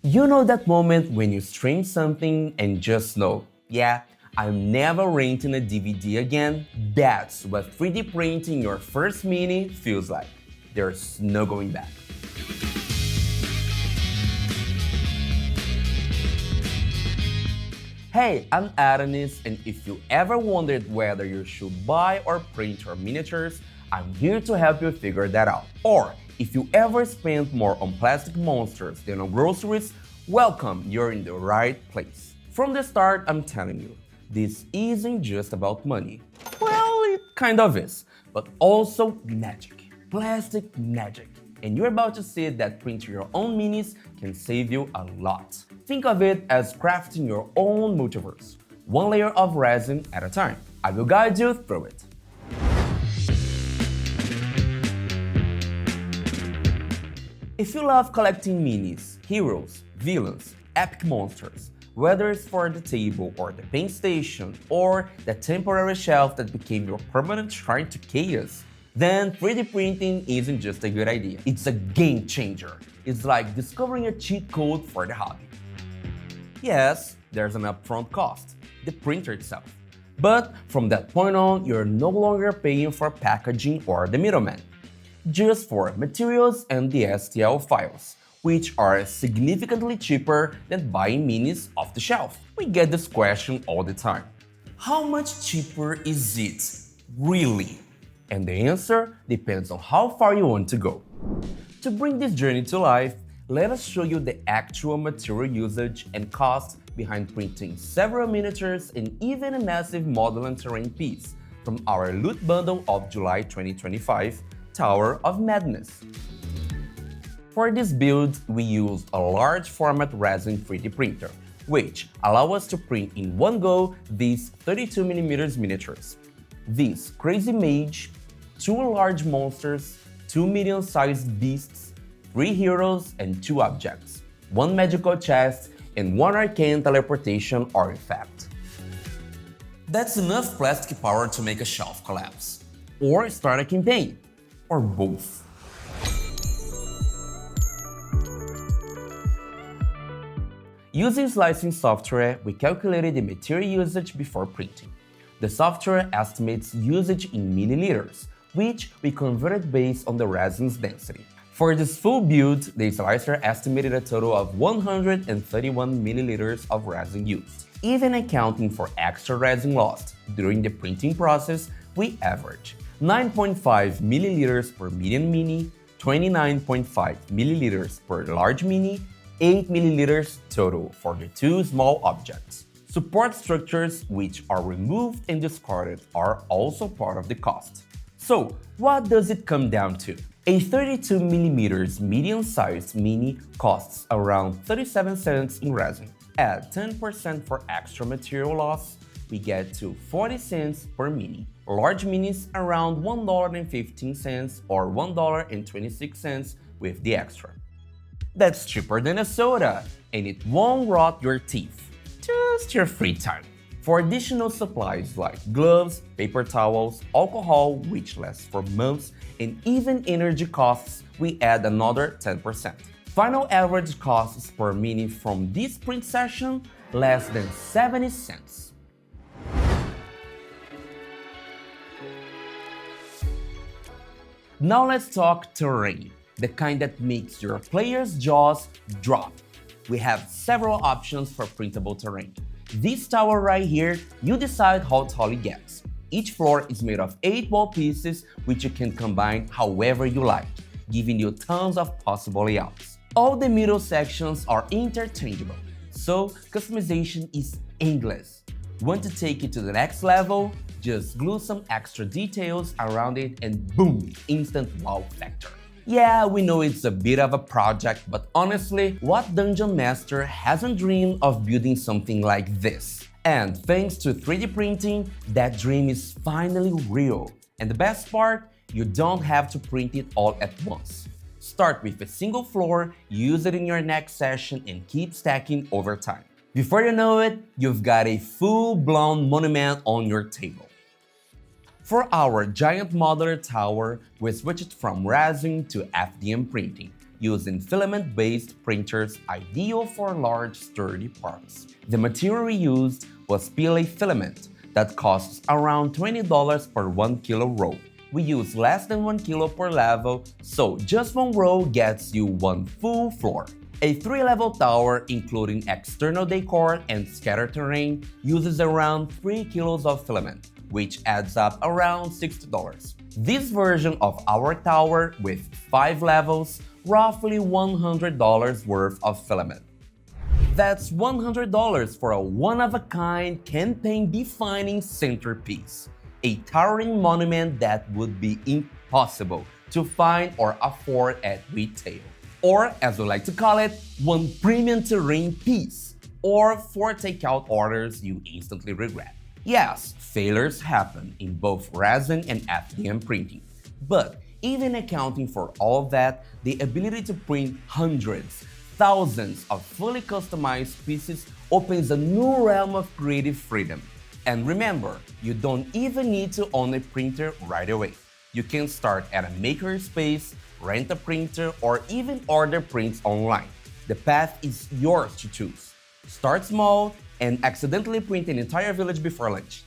You know that moment when you stream something and just know, yeah, I'm never renting a DVD again? That's what 3D printing your first mini feels like. There's no going back. Hey, I'm Adonis, and if you ever wondered whether you should buy or print your miniatures, I'm here to help you figure that out. Or if you ever spent more on plastic monsters than on groceries, welcome, you're in the right place. From the start, I'm telling you, this isn't just about money. Well, it kind of is, but also magic. Plastic magic. And you're about to see that printing your own minis can save you a lot. Think of it as crafting your own multiverse, one layer of resin at a time. I will guide you through it. If you love collecting minis, heroes, villains, epic monsters, whether it's for the table or the paint station or the temporary shelf that became your permanent shrine to chaos, then 3D printing isn't just a good idea. It's a game changer. It's like discovering a cheat code for the hobby. Yes, there's an upfront cost, the printer itself. But from that point on, you're no longer paying for packaging or the middleman, just for materials and the STL files, which are significantly cheaper than buying minis off the shelf. We get this question all the time. How much cheaper is it, really? And the answer depends on how far you want to go. To bring this journey to life, let us show you the actual material usage and cost behind printing several miniatures and even a massive model and terrain piece from our loot bundle of July 2025, Tower of Madness. For this build, we used a large format resin 3D printer, which allow us to print in one go these 32mm miniatures. This crazy mage, 2 large monsters, 2 medium-sized beasts, 3 heroes, and 2 objects, 1 magical chest, and 1 arcane teleportation artifact. That's enough plastic power to make a shelf collapse, or start a campaign, or both. Using slicing software, we calculated the material usage before printing. The software estimates usage in milliliters, which we converted based on the resin's density. For this full build, the slicer estimated a total of 131 milliliters of resin used. Even accounting for extra resin lost during the printing process, we average 9.5 milliliters per medium mini, 29.5 milliliters per large mini, 8 milliliters total for the 2 small objects. Support structures, which are removed and discarded, are also part of the cost. So, what does it come down to? A 32mm medium-sized mini costs around 37 cents in resin. Add 10% for extra material loss, we get to 40 cents per mini. Large minis around $1.15 or $1.26 with the extra. That's cheaper than a soda, and it won't rot your teeth. Just your free time. For additional supplies like gloves, paper towels, alcohol, which lasts for months, and even energy costs, we add another 10%. Final average costs per mini from this print session, less than 70 cents. Now let's talk terrain, the kind that makes your player's jaws drop. We have several options for printable terrain. This tower right here, you decide how tall it gets. Each floor is made of 8 wall pieces which you can combine however you like, giving you tons of possible layouts. All the middle sections are interchangeable, so customization is endless. Want to take it to the next level? Just glue some extra details around it and boom, instant wow factor. Yeah, we know it's a bit of a project, but honestly, what dungeon master hasn't dreamed of building something like this? And thanks to 3D printing, that dream is finally real. And the best part, you don't have to print it all at once. Start with a single floor, use it in your next session, and keep stacking over time. Before you know it, you've got a full-blown monument on your table. For our giant modular tower, we switched from resin to FDM printing, using filament-based printers ideal for large, sturdy parts. The material we used was PLA filament that costs around $20 per 1 kilo roll. We use less than 1 kilo per level, so just one row gets you one full floor. A 3-level tower, including external decor and scattered terrain, uses around 3 kilos of filament, which adds up around $60. This version of our tower with 5 levels, roughly $100 worth of filament. That's $100 for a one-of-a-kind, campaign-defining centerpiece. A towering monument that would be impossible to find or afford at retail. Or, as we like to call it, one premium terrain piece. Or 4 takeout orders you instantly regret. Yes, failures happen in both resin and FDM printing. But even accounting for all of that, the ability to print hundreds, thousands of fully customized pieces opens a new realm of creative freedom. And remember, you don't even need to own a printer right away. You can start at a makerspace, rent a printer, or even order prints online. The path is yours to choose. Start small and accidentally print an entire village before lunch.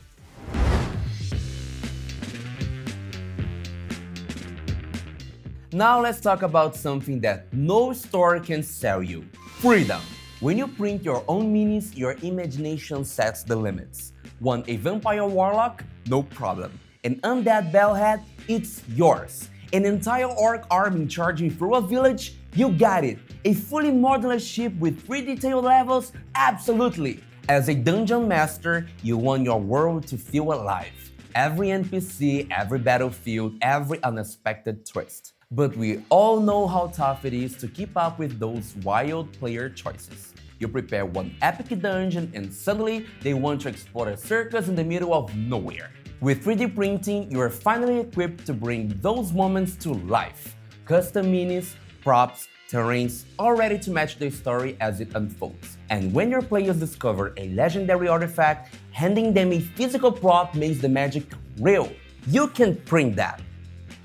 Now let's talk about something that no store can sell you: freedom. When you print your own minis, your imagination sets the limits. Want a vampire warlock? No problem. An undead bellhead? It's yours. An entire orc army charging through a village? You got it. A fully modular ship with 3 detailed levels? Absolutely. As a dungeon master, you want your world to feel alive. Every NPC, every battlefield, every unexpected twist. But we all know how tough it is to keep up with those wild player choices. You prepare one epic dungeon and suddenly they want to explore a circus in the middle of nowhere. With 3D printing, you are finally equipped to bring those moments to life. Custom minis, props, terrains, all ready to match the story as it unfolds. And when your players discover a legendary artifact, handing them a physical prop makes the magic real. You can print that.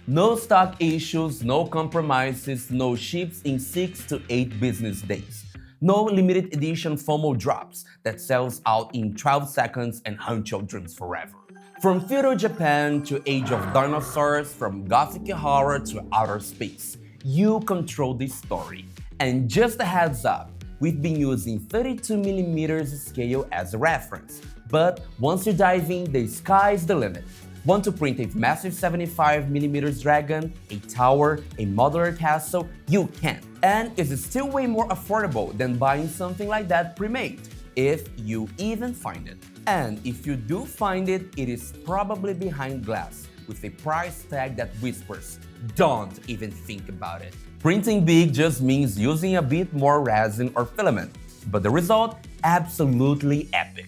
No stock issues, no compromises, no ships in 6 to 8 business days. No limited edition FOMO drops that sells out in 12 seconds and haunt your dreams forever. From feudal Japan to Age of Dinosaurs, from gothic horror to outer space, you control the story. And just a heads up, we've been using 32mm scale as a reference. But once you dive in, the sky's the limit. Want to print a massive 75mm dragon, a tower, a modular castle? You can. And it's still way more affordable than buying something like that pre-made, if you even find it. And if you do find it, it is probably behind glass, with a price tag that whispers, "Don't even think about it." Printing big just means using a bit more resin or filament, but the result, absolutely epic.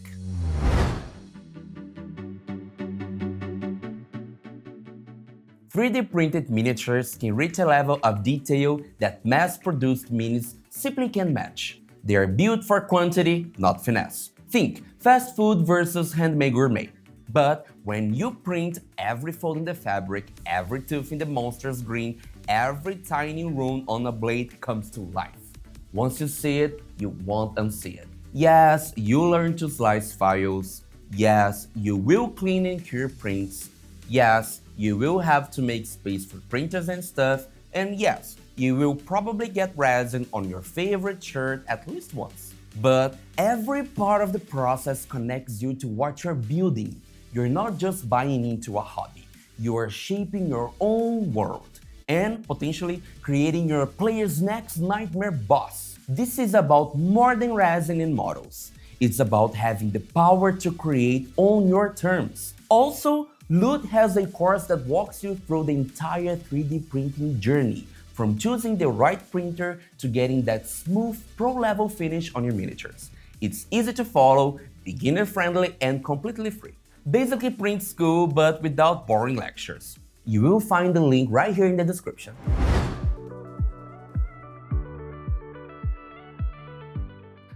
"3D printed miniatures can reach a level of detail that mass-produced minis simply can't match. They are built for quantity, not finesse. Think fast food versus handmade gourmet. But when you print every fold in the fabric, every tooth in the monster's green, every tiny rune on a blade comes to life. Once you see it, you won't unsee it. Yes, you learn to slice files. Yes, you will clean and cure prints. Yes, you will have to make space for printers and stuff. And yes, you will probably get resin on your favorite shirt at least once. But every part of the process connects you to what you're building. You're not just buying into a hobby. You are shaping your own world and potentially creating your player's next nightmare boss. This is about more than resin and models. It's about having the power to create on your terms. Also, Loot has a course that walks you through the entire 3D printing journey, from choosing the right printer to getting that smooth pro-level finish on your miniatures. It's easy to follow, beginner-friendly, and completely free. Basically print school, but without boring lectures. You will find the link right here in the description.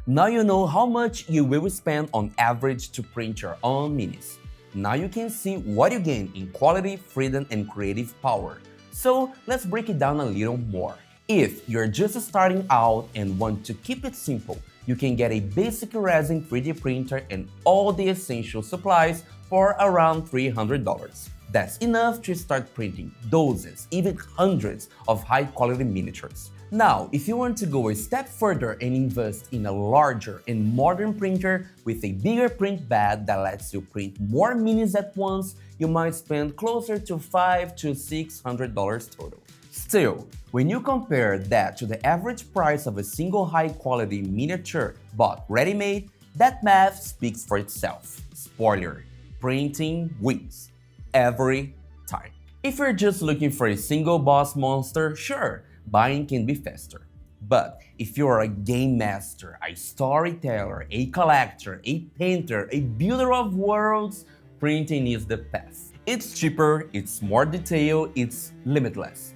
Now you know how much you will spend on average to print your own minis. Now you can see what you gain in quality, freedom, and creative power. So let's break it down a little more. If you're just starting out and want to keep it simple, you can get a basic resin 3D printer and all the essential supplies for around $300. That's enough to start printing dozens, even hundreds of high-quality miniatures. Now, if you want to go a step further and invest in a larger and modern printer with a bigger print bed that lets you print more minis at once, you might spend closer to $500 to $600 total. Still, when you compare that to the average price of a single high-quality miniature bought ready-made, that math speaks for itself. Spoiler: printing wins every time. If you're just looking for a single boss monster, sure, buying can be faster. But if you're a game master, a storyteller, a collector, a painter, a builder of worlds, printing is the path. It's cheaper, it's more detailed, it's limitless.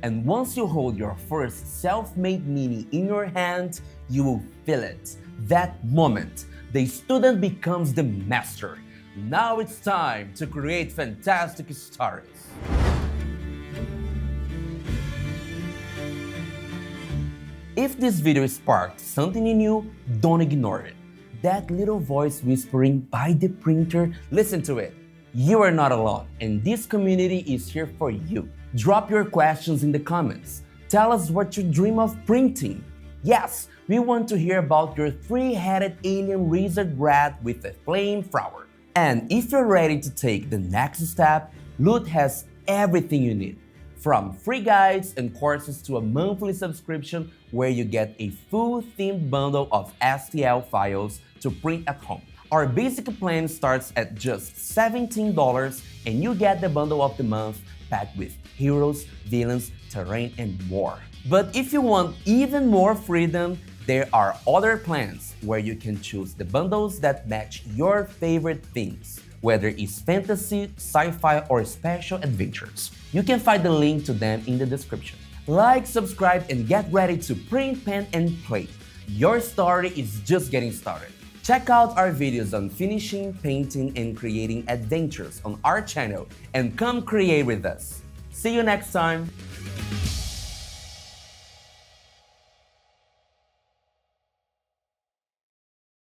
And once you hold your first self-made mini in your hand, you will feel it. That moment, the student becomes the master. Now it's time to create fantastic stories. If this video sparked something in you, don't ignore it. That little voice whispering by the printer, listen to it. You are not alone, and this community is here for you. Drop your questions in the comments. Tell us what you dream of printing. Yes, we want to hear about your three-headed alien lizard rat with a flamethrower. And if you're ready to take the next step, Loot has everything you need. From free guides and courses to a monthly subscription where you get a full themed bundle of STL files to print at home. Our basic plan starts at just $17 and you get the bundle of the month packed with heroes, villains, terrain, and more. But if you want even more freedom, there are other plans where you can choose the bundles that match your favorite themes, whether it's fantasy, sci-fi, or special adventures. You can find the link to them in the description. Like, subscribe, and get ready to print, pen, and play. Your story is just getting started. Check out our videos on finishing, painting, and creating adventures on our channel, and come create with us. See you next time!